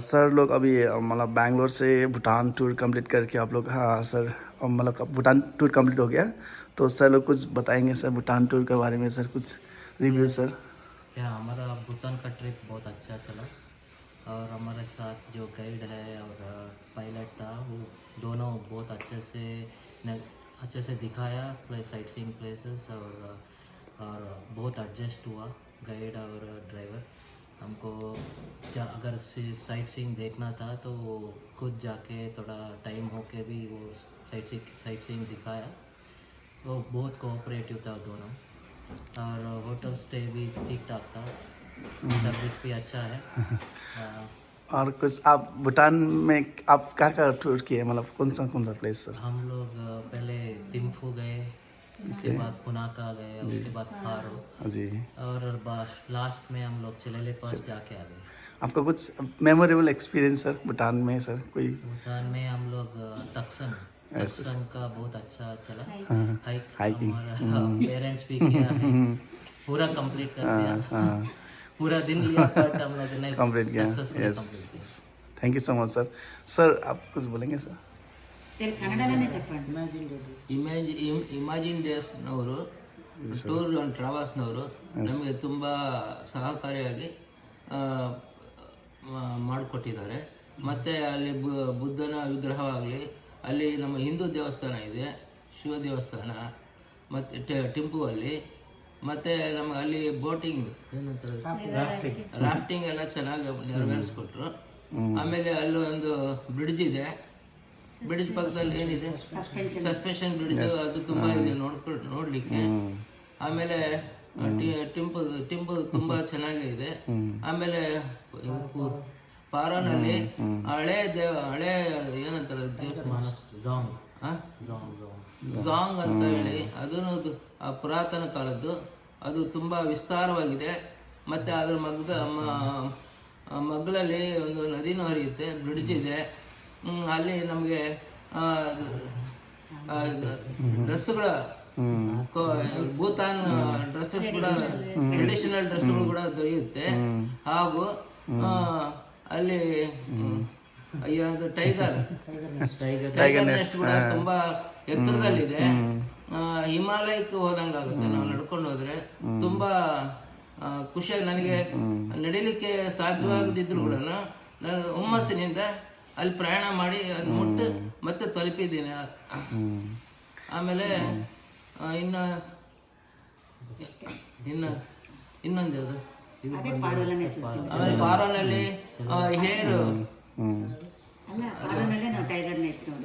Sir लोग अभी मतलब बैंगलोर से भूटान टूर कंप्लीट करके आप लोग, हाँ सर, मतलब भूटान टूर कंप्लीट हो गया, तो सर लोग कुछ बताएंगे सर भूटान टूर के बारे में, सर कुछ रिव्यू सर। क्या हमारा भूटान का ट्रिप बहुत अच्छा चला और हमारे साथ जो गाइड है और पायलट था वो दोनों बहुत अच्छे से दिखाया साइट सीइंग प्लेसेस और बहुत एडजस्ट हुआ गाइड और ड्राइवर हमको। क्या अगर साइट सीइंग देखना था तो वो खुद जाके थोड़ा टाइम होके भी वो साइट सीइंग दिखाया। वो बहुत कोऑपरेटिव था दोनों और होटल स्टे भी ठीक ठाक था, सर्विस भी अच्छा है। और कुछ आप भूटान में आप क्या टूर किए, मतलब कौन सा प्लेस सर? हम लोग पहले थिम्फू गए, उसके बाद पुनाका गए, उसके बाद पारो जी। और लास्ट में हम लोग चिलेले पास जाके आ गए। आपका कुछ मेमोरेबल एक्सपीरियंस सर भूटान में सर कोई? भूटान में हम लोग तक्सम का बहुत अच्छा चला। Hike hiking. हमारा पेरेंट्स भी किया, हाइक पूरा कंप्लीट कर दिया। पूरा दिन लिया बट हम लोग ने कंप्लीट किया, सक्सेसफुली यस। कंप्लीट किया। Thank you so much sir. Sir आप कुछ बोलेंगे सर? కన్నడలోనే చెప్పండి. ಇಮ್ಯಾಜಿನ್ ಡೇಸ್ನವರು ಟೂರ್ ಆ್ಯಂಡ್ ಟ್ರಾವೆಲ್ಸ್ನವರು ನಮಗೆ ತುಂಬ ಸಹಕಾರಿಯಾಗಿ ಮಾಡಿಕೊಟ್ಟಿದ್ದಾರೆ. ಮತ್ತು ಅಲ್ಲಿ ಬುದ್ಧನ ವಿಗ್ರಹವಾಗಲಿ, ಅಲ್ಲಿ ನಮ್ಮ ಹಿಂದೂ ದೇವಸ್ಥಾನ ಇದೆ, ಶಿವ ದೇವಸ್ಥಾನ, ಮತ್ತು ಟಿಂಪು ಅಲ್ಲಿ, ಮತ್ತು ನಮಗೆ ಅಲ್ಲಿ ಬೋಟಿಂಗ್ ರಾಫ್ಟಿಂಗ್ ಎಲ್ಲ ಚೆನ್ನಾಗಿ ನೆರವೇರಿಸ್ಕೊಟ್ರು. ಆಮೇಲೆ ಅಲ್ಲೊಂದು ಬ್ರಿಡ್ಜ್ ಇದೆ, ಬ್ರಿಡ್ಜ್ ಪಕ್ಕದಲ್ಲಿ ಏನಿದೆ ಸಸ್ಪೆನ್ಷನ್ ಬ್ರಿಡ್ಜ್, ಅದು ತುಂಬ ಇದೆ ನೋಡಲಿಕ್ಕೆ. ಆಮೇಲೆ ಟಿಂಪಲ್ ತುಂಬ ಚೆನ್ನಾಗಿದೆ. ಆಮೇಲೆ ಪಾರಾನಲ್ಲಿ ಹಳೆ ಏನಂತಾರೆ ದೇವಸ್ಥಾನ ಝಾಂಗ್ ಅಂತ ಹೇಳಿ, ಅದನ್ನು ಪುರಾತನ ಕಾಲದ್ದು, ಅದು ತುಂಬ ವಿಸ್ತಾರವಾಗಿದೆ. ಮತ್ತು ಅದರ ಮಗ್ಗಲಲ್ಲಿ ಒಂದು ನದಿನೂ ಹರಿಯುತ್ತೆ, ಬ್ರಿಡ್ಜ್ ಇದೆ. ಅಲ್ಲಿ ನಮಗೆ ಡ್ರೆಸ್ಸುಗಳ ಭೂತಾನ್ ಡ್ರೆಸ್ಸಸ್ ಕೂಡ, ಟ್ರೆಡಿಷನಲ್ ಡ್ರೆಸ್ಗಳು ಕೂಡ ದೊರೆಯುತ್ತೆ. ಹಾಗೂ ಅಲ್ಲಿ ಟೈಗರ್ ನೆಸ್ಟ್ ಕೂಡ ತುಂಬಾ ಎತ್ತರದಲ್ಲಿದೆ. ಹಿಮಾಲಯಕ್ಕೆ ಹೋದಂಗಾಗುತ್ತೆ ನಾವು ನಡ್ಕೊಂಡು ಹೋದ್ರೆ. ತುಂಬಾ ಖುಷಿಯಾಗಿ, ನನಗೆ ನಡಿಲಿಕ್ಕೆ ಸಾಧ್ಯವಾಗದಿದ್ರು ಕೂಡ ನಾನು ಹುಮ್ಮಸ್ಸಿನಿಂದ ಅಲ್ಲಿ ಪ್ರಯಾಣ ಮಾಡಿ ಅದು ಮುಟ್ಟು ಮತ್ತೆ ತಲುಪಿದ್ದೀನಿ. ಆಮೇಲೆ ಇನ್ನೊಂದು ಯಾವುದು, ಆಮೇಲೆ ಪಾರೋನಲ್ಲಿ ಹೇರು ಅಲ್ಲ, ಪಾರೋನಲ್ಲೇ ನಾವು ಟೈಗರ್ ನೆಸ್ಟ್ ನೋಡಿ.